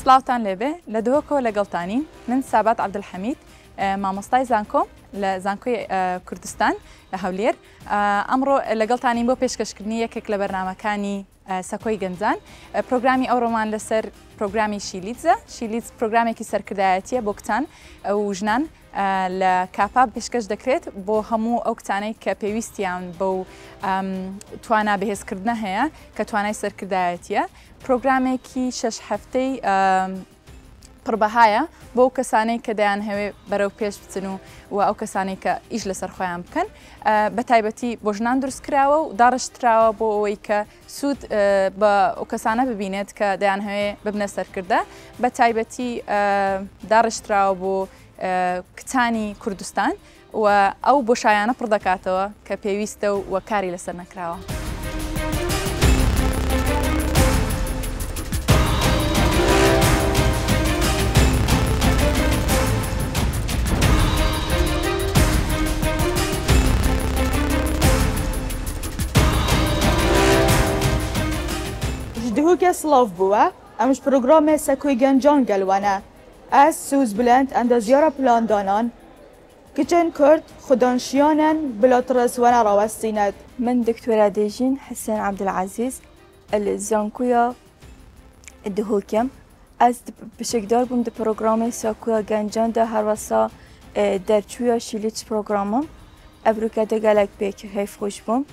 سلاوتان لێبێ لە دۆکەوە لەگەڵتانین من سابات عەبدولحەمید مامۆستای زانکۆم لە زانکۆی کوردستان لە هەولێر ئەمڕۆ لەگەڵتانین بۆ پێشکەشکردنی یەکێک لە بەرنامەکانی سەکۆی گەنجان پرۆگرامی ئەوڕۆمان لەسەر پرۆگرامی شیلیتزە شیلیتز پرۆگرامێکی سەرکردایەتیە بۆ کچان و ژنان لە کاپا پێشکەش دەکرێت بۆ هەموو ئەو کچانەی کە پێویستیان بەو توانە بەهێزکردنە هەیە کە توانای سەرکردایەتیە پرۆگرامێکی 6 هەفتەی پڕبەهایە بۆ ئەو کەسانەی کە دەیان هەوێ بەرەو پێش بچن و ئەو کەسانەی کە ئیش لەسەر خۆیان بکەن بە تایبەتی بۆ ژنان دروستکراوە و داڕشتراوە بۆ ئەوەی کە سوود بە ئەو کەسانە ببینێت کە دەیان هەوێ ببنە سەرکردە بە تایبەتی داڕشتراوە بۆ کچانی کوردستان و ئەو بۆشایانە پڕ دەکاتەوە کە پێویستە و وەکاری لەسەر نەکراوە. دهوك سلاف بوا امش برنامج سکوی گنجان گلوانه از سوز بلند اندازیار پلان دانان کچن کرد خدانشیانن بلاترس و راوستیند من دكتورة ديجين حسين عبد العزيز الزانكويا الدهوكم از بشكدار بوم ده برنامج ساكويا گنجان ده هر وسا درچويا شيليتش برنامم ابروكا ده گلک بيك هيف خوش بوم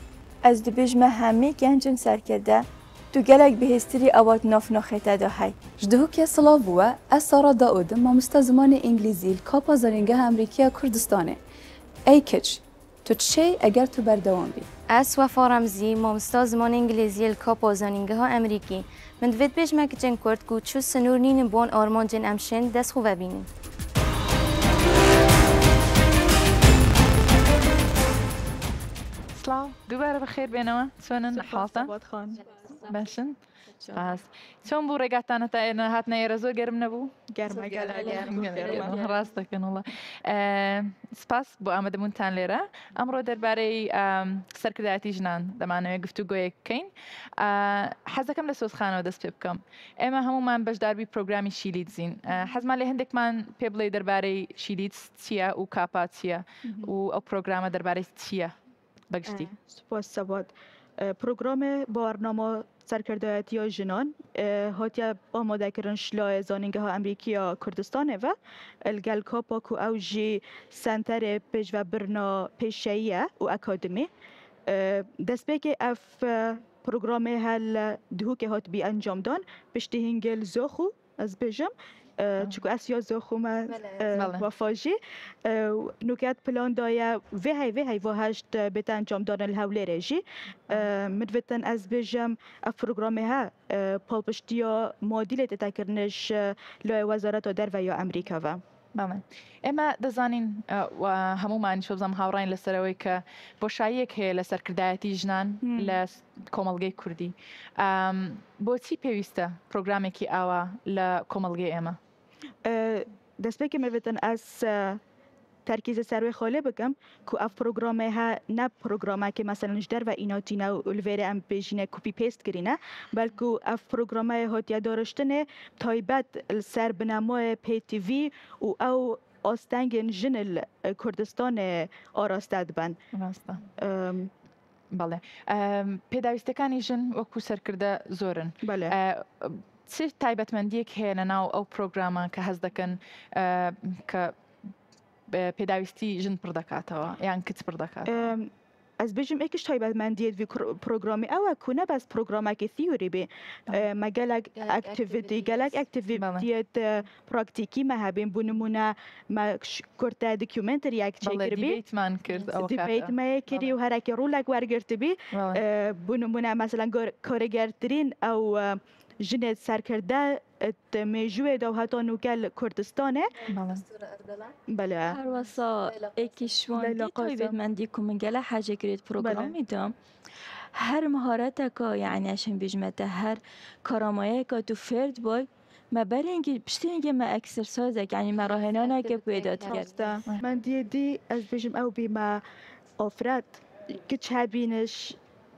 از دبيجمه همي گنجن سركده تو گلک بهستری اوات ناف نخیته ده های. جدهوکی سلاف بوده از سارا داود ماموستا زمان انگلیزی کاپا زرینگه امریکا کردستانه. ای کچ تو چی اگر تو بردوام بی؟ از وفا رمزی ماموستا زمان انگلیزی کاپا زرینگه ها امریکی. من دوید بیش مکجن کرد که چو سنور نین بون آرمان جن امشن دست خوب بینیم. سلااو دووبارە بەخێر بێنەوە چۆنن حاڵتە باشن باس چۆن بوو ڕێگاتانە تا ئێنە هاتنە ئێرە زۆر گەرم نەبوو ڕاست دەکەن وڵە سپاس بۆ ئامادەبوونتان لێرە ئەمڕۆ دەربارەی سەرکردایەتی ژنان دەمانەوێت گفتوگۆیەک بکەین حەزەکەم لە سۆزخانەوە دەست پێ بکەم ئێمە هەمومان بەشداربی پرۆگرامی شیلیتزین حەزمان لێ هەندێکمان پێ بڵێ دەربارەی شیلیتز چییە و کاپا چییە و ئەو پرۆگرامە دەربارەی چییە بگشتی سپاس سباد پروگرام برنامه سرکردایتی یا جنان هاتیا آماده کردن شلای زانینگه ها امریکا کردستانه و الگل کاپا کو اوجی سنتر پیش و برنا پیشهیه و اکادمی دست به که اف پروگرام هل دهو که هات بی انجام دان پشتی هنگل زخو از بجم چون اسیا زخم وفاجی نکات پلان دایا وهی و هشت بت انجام دادن الهوله رژی مدوتن از بجم افروگرام ها پالپشتیا مادیل تکرنش لای وزارت در و یا امریکا و بەڵێ ئێمە دەزانین و هەمومان شۆبزەم هاوڕین لەسەرەوەی کە بۆشاییەک هەیە لە سەرکردایەتی ژنان لە کۆمەڵگەی کوردی بۆچی پێویستە پرۆگرامێکی ئاوا لە کۆمەڵگەی ئێمە دەستپێکی مەوێتن ئەس ترکیز سروی خاله بگم که اف پروگرامه ها نه پروگرامه که مثلا جدر و ایناتینه و الویره ام پیشینه کپی پیست کرینه بلکه اف پروگرامه هاتیه دارشتنه تایبت سر بنمای پی تی وی و او آستنگ جن کردستان آراستد بن راسته بله پێداویستەکانی ژن وەکو سەرکردە زۆرن چ تایبەتمەندیەک هەیە لە ناو ئەو پرۆگرامە کە هەز دەکەن کە پێداویستی ژن پڕ دەکاتەوە یان کچ پڕ دەکات از بجم ایکش تایبەتمەندیت وی پروگرامی ئەوە کو نە بەس پروگرامێکی تیوری بێ مە گەلک ئەکتیڤیتی گەلک ئەکتیڤیتیت پراکتیکی مە هەبێن بۆ نمونە مە کورتە دوکیومنتریەک دیبیتمان کرد دیبیتمە کردی و هەرێکی ڕوولێک وەرگرتبی بۆ نمونە مەسەلەن کۆرەگەرترین ئەو ژنێت سەرکردە مێژوێ داوهاتان وکەل کوردستانێ بله هر واسا ایکی شوان تایبەتمەندی کو من گله حاجه گرید پروگرامی دام هر مهارت که یعنی اشن بجمته هر کارامایه که تو فرد بای ما برینگی پشتینگی ما اکسرسایزک یعنی مراهنانه که پیدا کرد من دی از بجم او بی ما افراد که چه بینش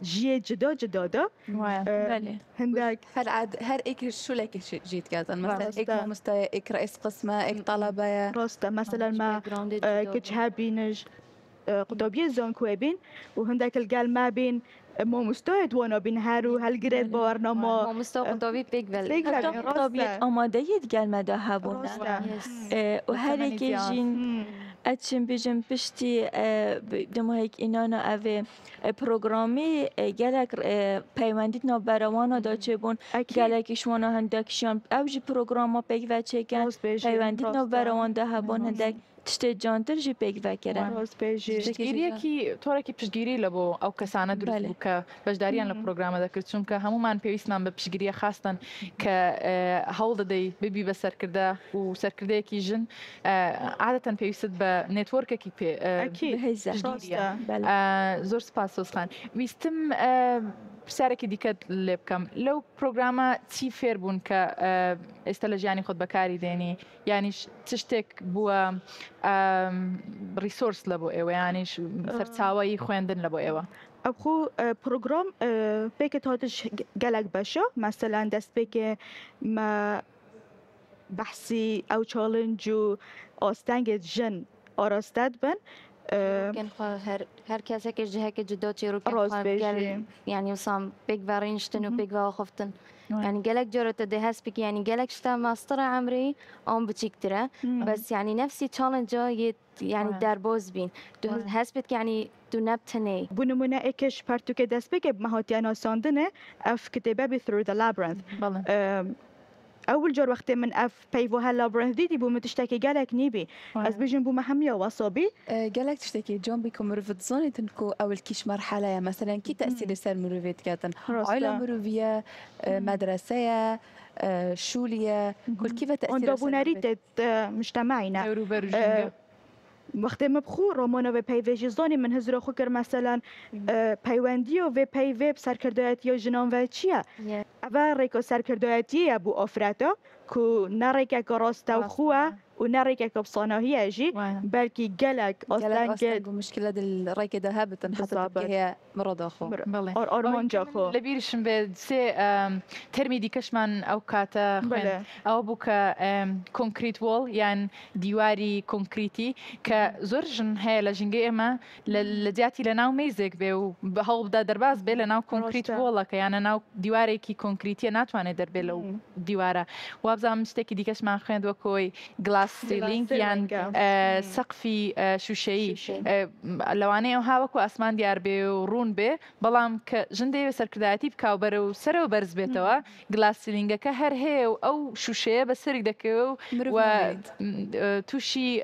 جیه جدا جدا دا بله هندک هر ایک شو لك جيت كذا مثلا راستا. ایک مستوى ایک رئيس قسمه ایک طلبه راسته مثلا ما كتش هابينج قطبية زانكو بين وهندك القال ما بين ما مستعد وانا بين هارو هالجريد بارنما ما مستوى قطبي بيج بيج بل بل. حتی قطابیت آماده ید گل مده هبونه و هر یکی جین اتشم بیجم پشتی دمو هیک اینانا اوه پروگرامی گلک پیوندید نابروانا دا چه بون گلکش وانا هندکشان او جی پروگراما پیگ و چه کن پیوندید نابروان دا هبون هندک تشتی جانتر جی پیگ و کرن راست بيجي پشتگیریەکی تۆڕێکی پشتگیری لە بۆ ئەو کەسانە دروست بوو کە بەشداریان لە پرۆگرامە دەکرد چونکە هەمومان پێویستمان بە پشتگیریە خاستن کە هەوڵ دەدەی ببی بە سەرکردە و سەرکردەیەکی ژن عادەتەن پێویست بە نێتوەرکێکی زۆر سپاس سۆسخان ویستم پرسیارێکی دیکەت لێ بکەم لەو پرۆگرامە چی فێر بوون کە ئێستا لە ژیانی خۆت بەکاری دێنی یانیش چ شتێک بووە ریسۆرس لە بۆ ئێوە یانیش سەرچاوەی خوێندن لە بۆ ئێوە أبخو بروجرام بيك تاتش جالك باشا مثلا دست بيك ما بحثي أو تشالنج و أستنج جن أراستاد بن كان هر کسی که جهه که جدا چی رو کن یعنی وسام بیگ ورینشتن و بیگ و خفتن يعني قالك جرت ده هسبك يعني قالك شتا ماستر عمري أم بتشكتره بس يعني نفسي تشالنج يعني دربوز بين هسبك يعني تو نبتني بنمونه اكش پرتو که دست بگه مهاتی انا ساندنه اف کتابه بی through the labyrinth اول جور وقتی من اف پیوه هاللابرنث دیدی بو متشتکی گلک نیبی از بيجن بو مهمية وصابي قالك تشتكي جون بيكم مروفيت زوني تنكو أول كيش مرحلة مثلا كي تأثير سر مروفيت كاتن عيلة مروفية مدرسية شولية كل كيف تأثير اون دابوناريت مجتمعنا وقتی ما بخو رومانا و پیویجی زانی من هزار خو کر مثلا پیوندی و پیوی سرکردایتی یا جنان و چیه اول ریکا سرکردایتی بو آفرتا کو نریکا راستا و خواه و نریکا بصاناهی جی بلکی گلک أصلاً مشكلة الريكة ذهبت حتى هي مرض أخو أرمان جاخو لبيرشم بسي ترمي دي كشمان أو كاتا أو بوكا كونكريت وول يعني ديواري كونكريتي كزرجن هاي لجنجي إما لدياتي لناو ميزك بيو بهاو بدا درباز بي لناو كونكريت وولا يعني ناو ديواري كي كونكريتي ناتواني دربي لو ديوارا وابزا مشتكي دي كشمان خوين دوكوي glass ceiling يعني سقفي شوشي لو أنا وهاوكو أسمان ديار بي ورون بي بلام كجندي سركرداتي بكاوبر وسر وبرز بيتوا glass ceiling كهر هي أو شوشي بس سرق دكو و توشي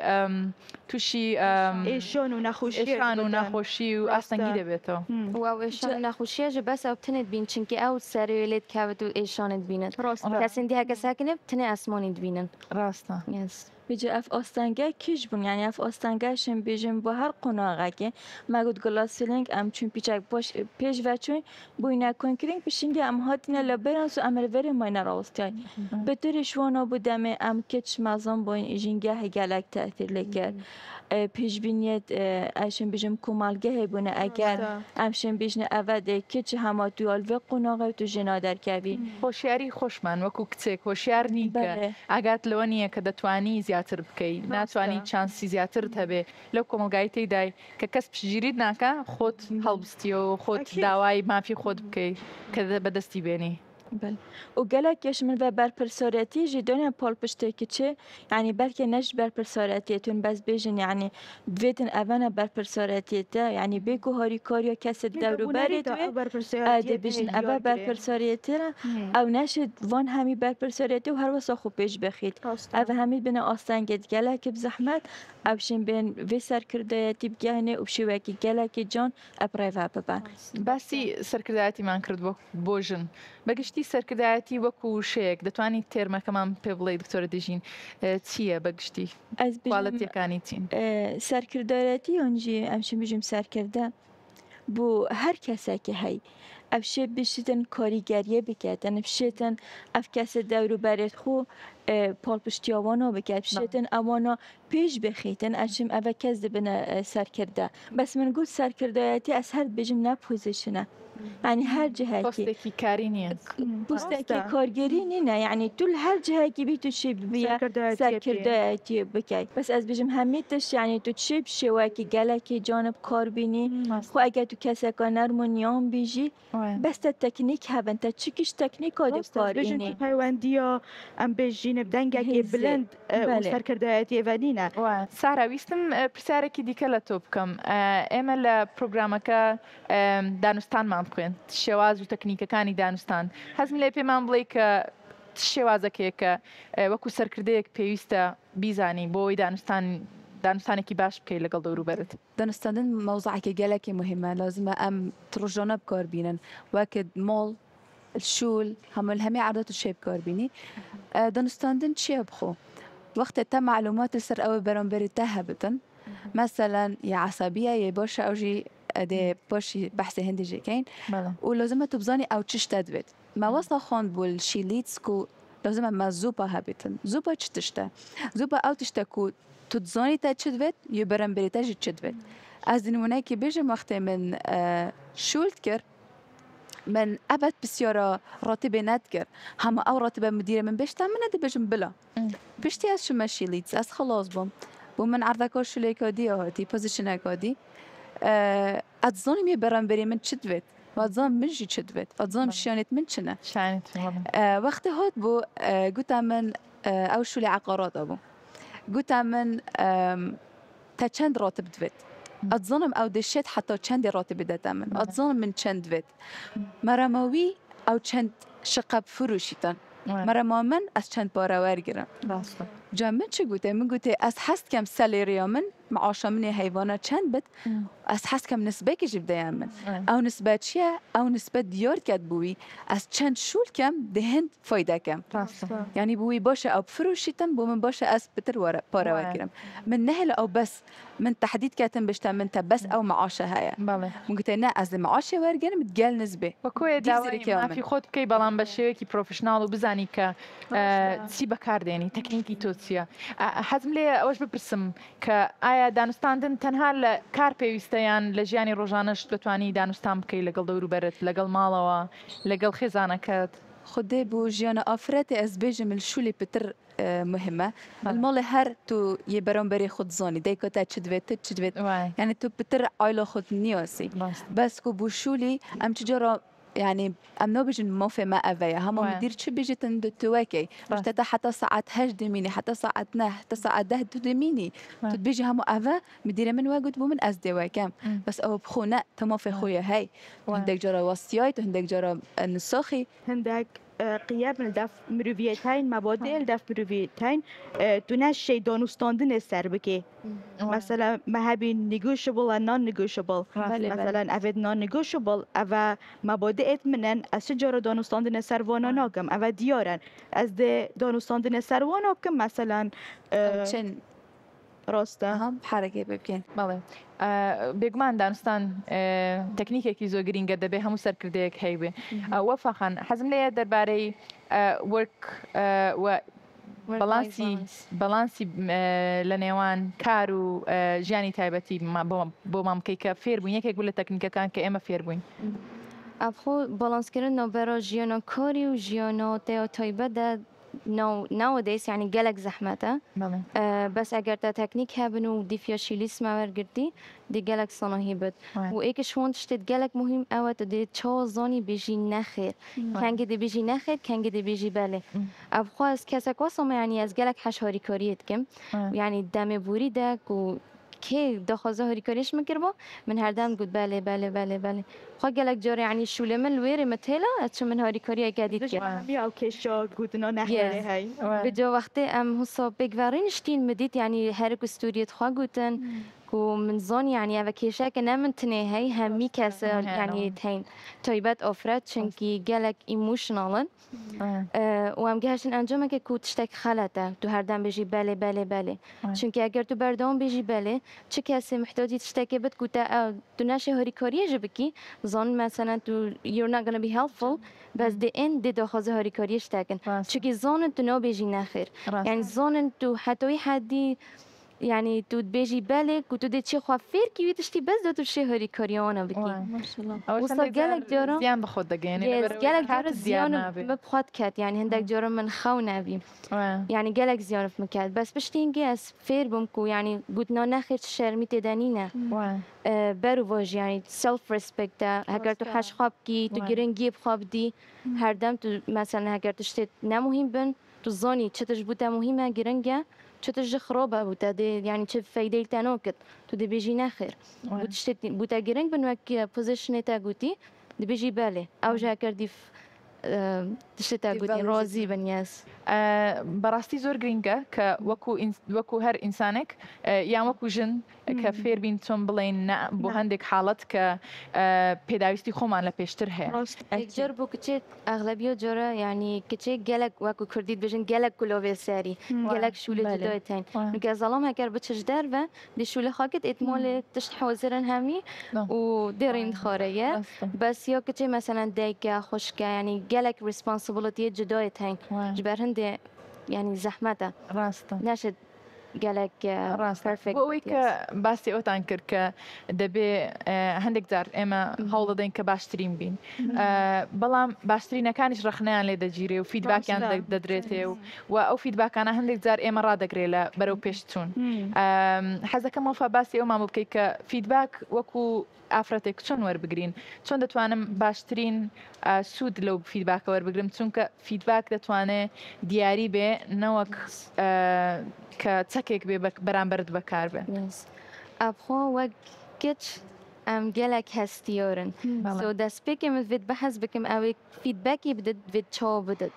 إيشان ونخوشي وأصلا جدي بيتوا واو إيشان ونخوشي جا بس أو بتند بين چنكي أو سريوليت كابتو إيشان تبينن كاسين دي هكا ساكنة بتني أسمان تبينن راستا بیجه اف آستانگه کیش بون یعنی اف آستانگه شم بیجم با هر قناعه که مگود گلاسیلینگ ام چون پیچک باش پیش و چون بوینه کنکرینگ پیشینگه ام هاتینه لبرانس و امر وری ماینه راستای بطور شوانا بودم ام کچ مزان با این ایجینگه هگلک تأثیر لکر پیش بینیت اشم بیجم کمالگه بونه اگر امشم بیجنه اوده کچ همه دوال و قناعه تو جنادر کبی خوشیاری خوشمن وکو کتک خوشیار نیکه اگه لونیه که دتوانی زیاتر بکی ناتوانی چانسی زیاتر تبه لو کمالگای تیدای که کس پشجیرید نکه خود هلبستی و خود دعوای مافی خود بکی که بدستی بینی بله و گلک یشمل و برپرسارتی جدونه پال پشته که چه یعنی بلکه نش برپرسارتیتون بس بیجن یعنی دویتن اونا برپرسارتیتا یعنی بگو هاری کاریا کس دورو برید و بیجن اول برپرسارتی او نشد وان همی برپرسارتی و هر واسه خوب پیش بخید او همی بنا آستنگت گلک بزحمت اوشین بین وی سرکردایتی بگهنه و بشیوکی گلک جان اپریوه ببن باسی سرکردایتی من کرد بوجن بەگشتی سەرکردایەتی وەکو شەیەک دەتوانیت تێرمەکەمان پێ بڵێ دکتۆرە دژین چییە بەگشتی کوالەتیەکانی چین سەرکردایەتی ئەنجی ئەمشم بژم سەرکردە بۆ هەر کەسێکی هەی ئەف شێ بشتن کاریگەریە بکاتن بشتن ئەف کەسە دەوروبەرێت خۆ پاڵپشتیاوانە بکات بشتن ئەوانە پێش بخیتن ئەچم ئەوە کەس دەبنە سەرکردە بەس من گوت سەرکردایەتی ئەس هەر بژم نە پۆزیشنە يعني هر جهة پۆستێکی کاری نییە پوستێکی کارگەری نینە یعنی تو هەر جهەکی بی تو چی ببیە سەرکردایەتی بکەیت بەس ئەس بژم هەمی تش یعنی تو چی شێوەیەکی گەلێکی جانب کاربینی خو ئەگەر تو کەسێکە نەرمونیان بیژی بەستە تەکنیک هەبن تا چیکیش تەکنیکۆ دەکارینی پەیوەندیە ئەم بێژینە بدەنگێکی بلند سەرکردایەتی ئێڤەنینە سارا ویستم پرسیارێکی دیکە لە تۆ بکەم ئێمە لە پرۆگرامەکە دانوستانمان بخوێن شێواز و تەکنیکەکانی دانوستان حەزم لێ پێمان بڵێ کە شێوازەکەیە کە وەکو سەرکردەیەک پێویستە بیزانی بۆ ئەوەی دانوستانێکی باش بکەیت لەگەڵ دەوروبەرت دانستاندن موضوعێکی گەلێکی مهمە لازمە ئەم ڕۆژانە بکاربینن وەکە مۆڵ الشول هەموو عادەت و شێ بکاربینی دانستاندن چییە بخۆ وەختە تا معلومات لەسەر ئەوە بەرامبەری تا هەبتن مثلا يا عصبية يا باشا أوجي أدي باشي بحث هندي جيكين ولازم تبزاني أو تشش تدبت ما وصل خان بول شيليتسكو لازم ما زوبا هابتن زوبا تشتشتا زوبا أو تشتكو تتزاني تشدبت يبرم بريتاج تشدبت از نمونه كي بيجي وقت من شولت كر من أبد بسيارة راتبة نتكر هم أو راتبة مديرة من بيشتا من أدي بيجم بلا بيشتي از شو ماشي ليتس از خلاص بوم ومن عرضك شو ليكادي هاتي بوزيشن كادي أتظن مي برانبري من تشدبت وأتظن منجي تشدبت أتظن شانت من شنا شانت وقت هات بو قلت من أو شو عقارات أبو قلت من تشند راتب دبت أتظن أو دشيت حتى تشند راتب دتامن أتظن من تشند دبت مرموي أو تشند شقب فروشيتن مرا من از چند باره ورگیرم جا من چه گوته؟ من گوته از هست کم سالیریا من معاشا من حیوانات چند بد از هست کم نسبه که جبده من او نسبه چیه؟ او نسبه دیار کد بوی از چند شول کم دهند فایده کم یعنی بوی باشه او بفروشیتن بو من باشه از بتر باره ورگیرم من نهل او بس من تحديد كاتم بشتا من بس او معاشه هيا ممكن نا از معاشه ورگرم تقال نسبه وكوي داوي ما في خود بكي بلان بشيكي بروفيشنال وبزاني ك تسي بكارديني تكنيكي توتسيا حزم لي اوش ببرسم ك ايا دانستاندن تنها لكار بيوستيان لجياني روجانش بتواني دانستان بكي لقل دورو برت لقل مالوا لقل خزانكات خدي بو جيانا افرات از بيجم الشولي بتر مهمة المال هر تو يبرم بري خود زاني ديكو تا تشدوت يعني تو بتر عيلة خود نياسي بس كو بوشولي ام تجارة يعني ام نوبجن موفي ما افيا هم مدير شو بيجي تندتواكي مش تتا حتى ساعة هج دميني حتى ساعة نه حتى ساعة ده دميني تبيجي هم افا مدير من واجد بو من از دواكام بس او بخونا تموفي خويا هاي هندك جرا وصيات وهندك جرا نساخي هندك قيام الدف مروفيتين مبادئ الدف مروفيتين تونش شيء دانستاندن سر بكي مثلا ما هبين negotiable and non-negotiable مثلا افيد non-negotiable اوا مبادئ منن از شجرة دانستاندن سر وانا ناقم اوا ديارن از ده دانستاندن سر وانا كم مثلا چن راسته هم حركة ببكين بله بێگومان دانستان تەکنیکێکی زۆر گرینگە دەبێ هەموو سەرکردەیەک هەیبێ وەفاخان حەزم لێیە دەربارەی وەرک بەڵانسی لە نێوان کار و ژیانی تایبەتی بۆ مامکەی کە فێربووین یەکێک بوو لە تەکنیکەکان کە ئێمە فێربووین ئەخۆ بەڵانسکردن ناوبەرە ژیانە کاری و ژیانە تایبەتە nowadays يعني جالك زحمته بس اگر تا تکنیک هبن و دیفیاشیلیسم ورگردی دی جالك صناهی بد و ایکش هون تشتت جالك مهم اوت دی چه زانی بیجی نخیر کنگی دی بیجی نخیر کنگی دی بیجی بله ابخوا از کسک واسم يعني از جالك حشاری کاریت کم يعني دم بوری دک و كي دخوزه هوري كاريش مكربو من هردان قد بالي بالي بالي بالي خو قالك جوري يعني شو لمن الويري متهلا اتشو من هوري كاريا قاعدين كده يا اوكي شو قدنا نحن هاي بجو وقت ام هسه بيغوارين شتين مديت يعني هرك ستوريت خو قوتن كو من زون يعني افكيشا كنا من تني هاي همي كاس يعني تين تويبات اوفرت شنكي قالك ايموشنال وام جهشن انجام که کو تشتک خالته تو هر دم بيجي بالي بالي بالي چونكي اگر تو بردام بيجي بالي چه کسی محتاجی تشتکی بد کوتا تو نشه هری کاری جبکی زن مثلا تو you're not gonna be helpful بس the end دی دخوازه هری کاری شتکن چونكي زن تو نو بيجي نخیر يعني زن تو حتی حدی يعني تو بيجي بالك وتو دي تشي خوافير كي تشتي بس دو تشي هوري كاريانا بكي ما شاء الله وصل جالك جرا زيان بخود دقيني جالك جرا زيان ببخوت كات يعني هندك جرا من خونا بي يعني جالك زيان في مكان بس بشتين جاس فير بمكو يعني قلنا ناخذ شرمي تدانينا برو واج يعني سيلف ريسبكت هكر تو حش خابكي تو جرين جيب خابدي هر دم تو مثلا هكر تشتت نمهم بن تو زاني تشتش بوتا مهمة جرنجا تشتش خرابة بوتا دي يعني تشوف فايدة تنوكت تو دي بيجي ناخر بوتشتت بوتا جرنج بنوك بوزيشن تاعوتي دي بيجي بالي أو جا كردي تشتت تاعوتي رازي بنياس براستی زۆر گرینگە کە وەکو هەر ئینسانێک یان وەکو ژن کە فێر بین چۆن بڵێن بۆ هەندێک حاڵەت کە پێداویستی خۆمان لە پێشتر هەیە جر بو كتشي أغلبية جرا يعني كتشي جالك واكو كرديد بيجن جالك كلوفي ساري جالك شولة جدوتين نكا ظلام هكر بتشج دربة دي شولة خاكت اتمولي تشت حوزرن همي وديرين خارية بس يو كتشي مثلا دايكا خشكا يعني جالك responsibility جدوتين جبرهن دي يعني زحمته راستا ناشد قالك perfect بۆ کە باسی ئەوتان کرد کە دەبێ هەندێک جار ئێمە هەوڵ دەدەین کە باشترین بین بەڵام باشترینەکانیش ڕخنیان لێ دەگیرێ و فیدباکیان دەدرێتێ و ئەو فیدباکانە هەندێک جار ئێمە ڕادەگرێ لە بەرەو پێشچوون حەزەکەم ئەوفا باسی ئەومان بکەیت کە فیدباک وەکو ئافرەتێک چۆن وەربگرین چۆن دەتوانم باشترین سوود لەو فیدباکە وەربگرم چونکە فیدباک دەتوانێت دیاری بێ نەوەک کە چەکێک بێ بەرامبەرت بەکار بێ ئەبخۆ وەک کچ ئەم گەلێک هەستیۆرن سۆ دەست پێکم بێت بەحەز بکەم ئەوەی فیدباکی بدت بێت چاو بدت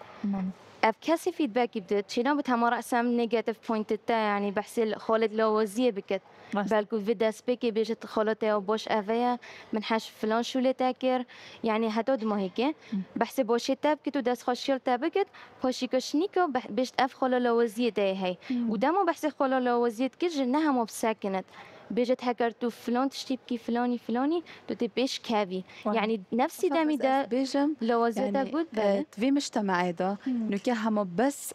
اف كاسي فيدباك يبدأ شينا بتهمر أسام نيجاتيف بوينت تا يعني بحسي خالد لوازية بكت بالكو فيدا سبيكي بيجت خالته أو باش أفيا من حاش فلان شو اللي تاكر يعني هتود ما هيك بحسي باشي تاب كتو داس خاشيل تابكت باشي كشنيكو بيجت أف خاله لوازية ده هي ودامو بحسي خاله لوازية كج إنها مو بساكنت بيجت هكرتو فلان تشتيبكي فلاني تو تبيش كافي يعني نفسي دامي دا بيجم لوازية يعني قلت في مجتمع ده انه كهم بس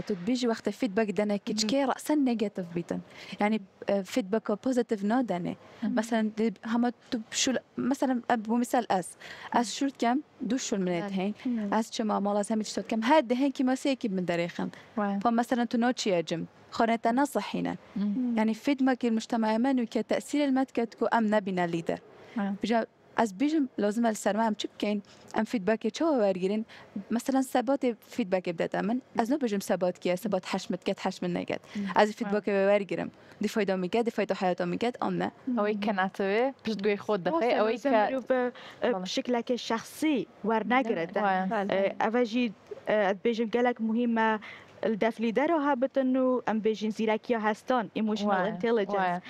تبيجي وقت الفيدباك دنا كي رأسا نيجاتيف بيتن يعني فيدباك بوزيتيف نو دنا مثلا هم شو مثلا بمثال اس شو كم دوش المنات هين اس شما مالا سامي تشتت كم هاد هين كي مسيكي من دريخن فمثلا تنوتشي اجم خانتنا صحينا يعني فيدباك المجتمع منو كتأثير المتكتكو ام نبينا ليدر بجا از بیشم لازم السرما هم چی بکن ام فیدباکی چه وارگیرین مثلا ثبات فیدباک بدات من از نو بجم ثبات کیه ثبات حشمت کت حشم نگت از فیدباک وارگیرم دی فایده میگه دی فایده حیات میگه آن نه اوی کناتوه پیش دوی خود دخی اوی که بشکل شخصی ور نگرد اوجی بیشم گلک مهمه الدفلی در هابت انه ام بيجين زيراكيا هستان emotional intelligence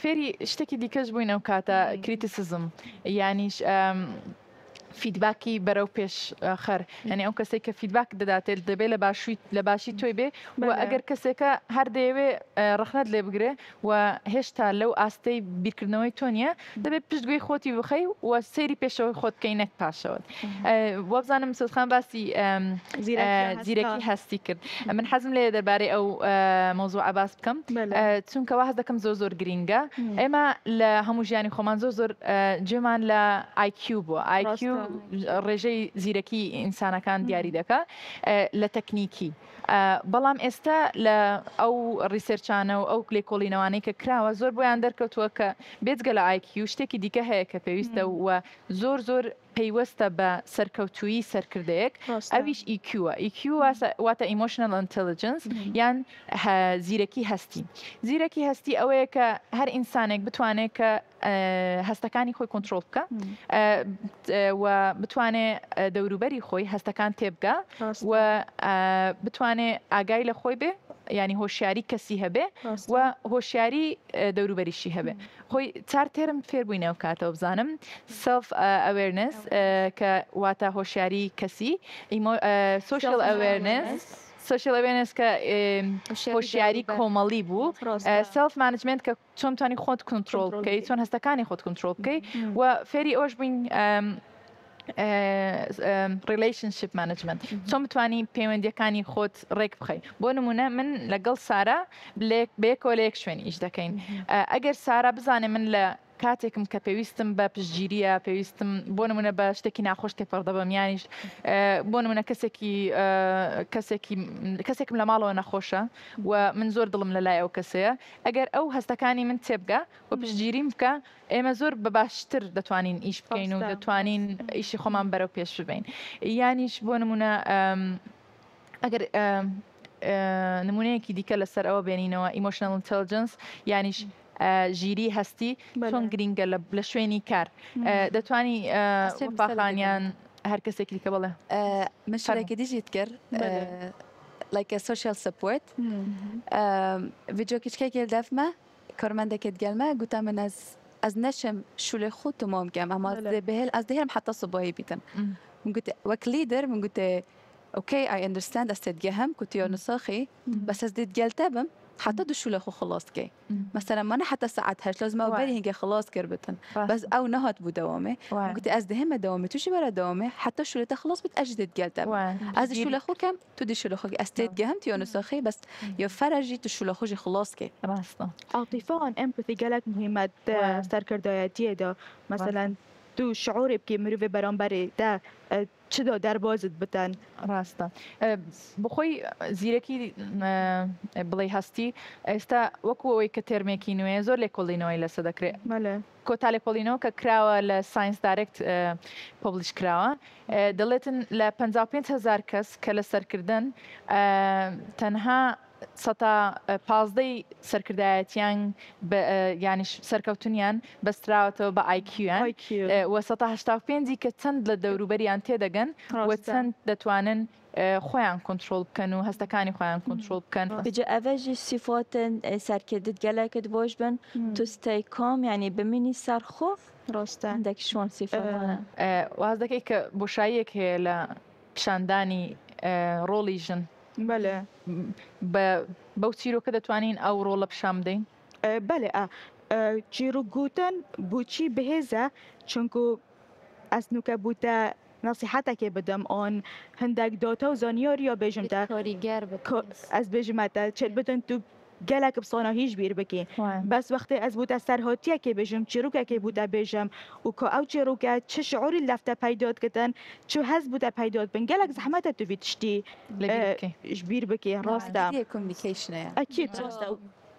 فيري اشتكي دي كاش بوينه وكاتا كريتيسيزم يعني فیدباکی بەرەو پێش خەر یعنی ئەو کەسێک کە فیدباک دەداتێت دەبێت لە باشی تۆی بێ و ئەگەر کەسێکە هەر دەیەوێ ڕەخنەت لێ بگرێ و هێشتا لەو ئاستەی بیرکردنەوەی تۆ نییە دەبێت پشتگوێی خۆتی بخەی و سەیری پێشەوەی خۆت بکەی نەک پاشەوە وە بزانم سۆزخان باسی زیرەکی هەستی کرد من حەزم لێ دەربارەی ئەو مۆزوع باس بکەم چونکە وا هەز دەکەم زۆر گرینگە ئێمە لە هەموو ژیانی خۆمان زۆر جێمان لە IQ بووە IQ ڕێژەی زیرەکی ئینسانەکان دیاری دەکات لە تەکنیکی بەڵام ئێستا لە ئەو ریسێرچانە و ئەو لێکۆڵینەوانەی کە کراوە زۆر بۆیان دەرکەوتووە کە بێجگە لە IQ شتێکی دیکە هەیە کە پێویستە و زۆر پەیوەستە بە سەرکەوتووی سەرکردەیەک ئەویش EQوە EQ واتە Emotional Intelligence یان زیرەکی هەستی زیرەکی هەستی ئەوەیە کە هەر ئینسانێک بتوانێت کە هەستەکانی خۆی کۆنتترۆل بکە و بتوانێت دەوروبەری خۆی هەستەکان تێبگا و بتوانێت ئاگای لە خۆی بێ ینی هۆشیاری کەسی هەبێ و هۆشیاری دەوروبەریشی هەبێ خۆی چار تێرم فێربووینەوە کاتەوە بزانم self awareness کە واتە هۆشیاری کەسی social awareness کە هۆشیاری کۆمەڵی بوو self management کە چۆن توانی خۆت کنترۆل بکەیت چۆن هەستەکانی خۆت کنترۆل بکەیت و فێری ئەوش بووین relationship management چۆن بتوانی پەیوەندیەکانی خۆت ڕێک بخەی بۆ نمونە من لەگەڵ سارا بەیەکەوە لە یەک شوێن ئیش دەکەین ئەگەر سارا بزانێ من لە کاتێکم کە پێویستم بە پشتگیریە پێویستم بۆ نمونە بە شتێکی ناخۆش تێپەڕدە بەم یانیش بۆ نمونە کەسێکم لە ماڵەوە نەخۆشە و من زۆر دڵم لە لای ئەو کەسەیە ئەگەر ئەو هەستەکانی من تێبگە و پشتگیریم بکە ئێمە زۆر بە باشتر دەتوانین ئیش بکەین و دەتوانین ئیشی خۆمان بەرەو پێش ببین یانیش بۆ نمونە ئەگەر نمونەیەکی دیکە لەسەر ئەوە بێنینەوە emotional intelligence یانیش ژیری هەستی چۆن گرینگە لە شوێنی کار دەتوانی باخانیان هەر کەسێکی کە بڵێ مشارێکی دیژیت کرد like a social support فيديوكيشكي دافما كرمندك تقلما قلت من از نشم شو خود تمام كم اما از دهرم حتى صباحي بيتن من قلت وك ليدر من قلت اوكي اي اندرستاند استدجهم كنت يا نساخي بس از ديت قلتبم حتى دشو لخو خلاص كي مثلا ما انا حتى ساعتهاش لازم اقبل هيك خلاص كربتن بس او نهات بو دوامه قلت از دهم دوامه توشي برا دوامه حتى شو لتا خلاص بتاجدد قلتب از شو لخو كم تو دشو لخو استيت جهمت يا نساخي بس يا فرجي تشو لخو خلاص كي راستا عاطفه ان امباثي قالك مهمه سرکردایتی دا مثلا تو شعور بکی مروی برانبری ده چدا در بازت بتن ڕاستە بخۆی زیرەکی بڵێ هەستی ئێستا وەکو ئەوەی کە تێرمێکی نوێ زۆر لێکۆڵینەوەی لەسە دەکرێت کۆتا لێکۆڵینەوە کە کراوە لە ساینس دایرکت پۆبلیش کراوە دەڵێتن لە 55,000 کەس کە لە سەرکردن تەنها پازدەی سەرکردایەتیان یانیش سەرکەوتنیان بەستراوەتەوە بە ئایکیویان وە 185 کە چەند لە دەوروبەریان تێدەگەن وە چەند دەتوانن خۆیان کۆنتترۆل بکەن و هەستەکانی خۆیان کۆنتترۆل بکەن بجا ئەڤژی سیفاتن سەرکردت گەلێکت بۆش بن توستەی کام ینی بمینی سەرخۆ ڕۆستە هەندێک شۆن سیفاتانە واز دەکەی کە بۆشاییەک هەیە لە پیشاندانی ڕۆڵی ژن بله بەو چیرۆکە دەتوانین ئەو ڕۆڵە پیشان بدەین بله چیرۆک گوتن بۆچی بەهێزە چونکو ئەس نوکە بوتە نصیحەتێکێ بدەم ئۆن هەندێک دۆتە و زانیۆر یا بێژمتە ئەس بێژمەتە چێت بتن تو gelek bsana hiç bir biki. Bes vaqtê ez bûte serhatiyekê bêjim, çîrokekê bûte bêjim û ku ew çîroke çi şiûrî lefte peyda dikitin, çi hez bûte peyda dibin. Gelek zehmet e tu vî tiştî ji bîr bikî rast e. Ekîd rast e.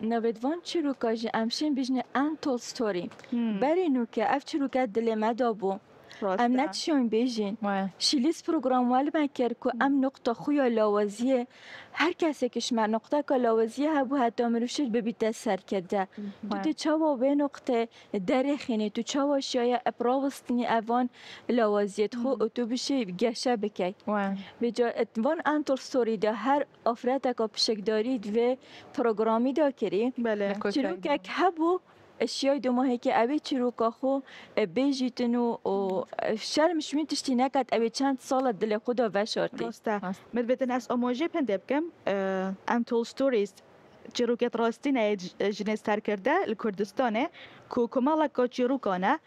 Navêdvan çîroka jî em şên bijne en tol story. Berê nûke ev çîroke dilê me dabû. ام نتشون بیجین شیلیس پروگرام ولی من کرد که ام نقطه خوی لاوازیه هر کسی کش من نقطه که لاوازیه هبو حتی مروشید ببیده سر کرده تو چاوا به نقطه درخینی تو چاوا شاید اپراوستنی اوان لاوازیت خو تو بشی گشه بکی بجا اتوان انتر ستوری ده هر افراد که پشکدارید و پروگرامی دا کری چرا که هبو اشیای دو ماهی که اوی چیروکا خو بیجیتن و شرمش می تشتی نکد اوی چند سال دل خدا وشارتی راسته مدبتن از آماجه پنده بکم ام تول ستوریز چیروکت راستی نه جنس تر کرده لکردستانه که کمالک که چیروکانه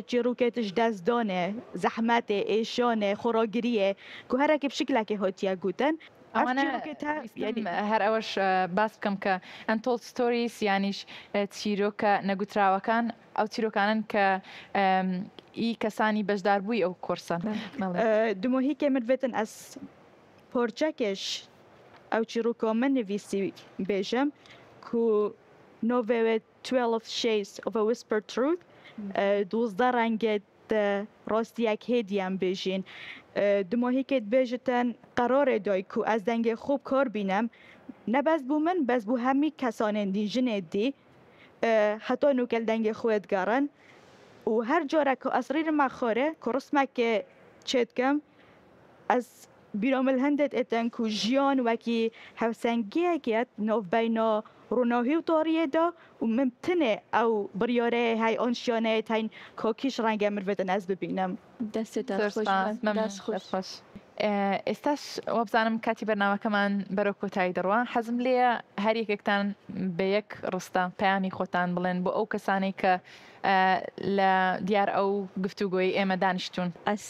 چیروکتش دزدانه زحمت ایشانه خوراگریه که هر اکی بشکل که هاتیه گوتن هەر ئەوەش باس بکەم کە ئەنتۆڵ ستۆریس یانیش چیرۆکە نەگوتراوەکان ئەو چیرۆکانن کە ئی کەسانی بەشدار بووی ئەو کۆرسان دمۆهیکێ مروێتن ئەس پۆرچەکێش ئەو چیرۆکۆ من نویسی بێژم کو نۆڤێوێت 12 Shades of a Whispered Truth 12 ڕەنگێت ڕاستیەک هێدیان بێژین دمۆهیکێت بێژتن قەرارێ دای کو ئەس دەنگێ خوب کار بینم نەبەس بوو من بەس بوو هەمی کەسانێندی ژنێدی هەتا نوکەل دەنگێ خوێت گەڕن و هەر جارە کە ئەسریرمە خۆرێ کە ڕسمەکێ چێتکەم ئەس بیرامل هەندێت ئێتەن کو ژیان وەکی هەوسەنگیەکێت نۆڤبەینا ڕووناهی و تاریێدا و ممتنێ ئەو بڕیارەیە هەی ئۆنشیانەیە هەین کۆکیش ڕەنگە مروێتن ئەس ببینم دەستێت خۆش ئێستاش وەبزانم کاتی بەرنامەکەمان بەرەو کۆتایی دەڕوە حەزم لێە هەر یەکێکتان بە یەک ڕستە پەیامی خۆتان بڵێن بۆ ئەو کەسانەی کە لە دیار ئەو گفتوگۆی ئێمە دانیشتون. ئەس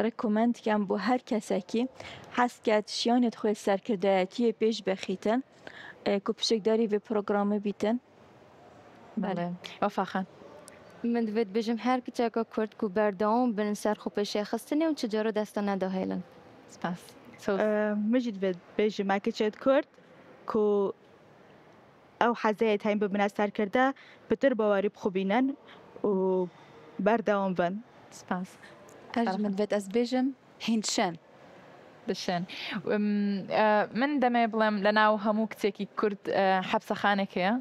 ڕێکۆمەندیان بۆ هەر کەسێکی حەسکات ژیانت خۆی سەرکردایەتیە پێش بەخیتن کو پشکداری بێ پرۆگرامە بیتن. وەفاخان. من دەبێت بێژم هەر کچێکە کورد و بەردەوام بن سەر خۆپێشیە خستنێ و چجارە دەستە نەداهێڵن. سپاس. مجد بێت بێژم ماکچێت کورد کو ئەو حەزەیەت هەین ببنە سەرکردە پتر باوەری بخوبینن و بەردەوام بن. سپاس. من دەبێت ئەس بێژم هینشەن. بشن من دەمێ بڵێم لە ناو هەموو کچێکی کورد حەبسەخانێک هەیە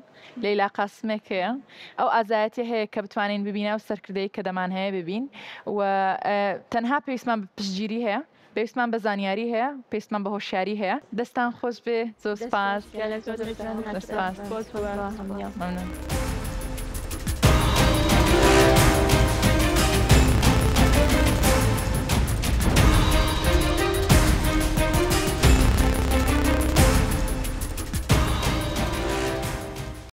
لەیلا قاسمێک هەیە ئەو ئازایەتی هەیە کە بتوانین ببینە و سەرکردەی کە دەمان هەیە ببین و تەنها پێویستمان بە پشتگیری هەیە پێویستمان بە زانیاری هەیە پێویستمان بە هۆشیاری هەیە دەستان خۆش بێ زۆر سپاس.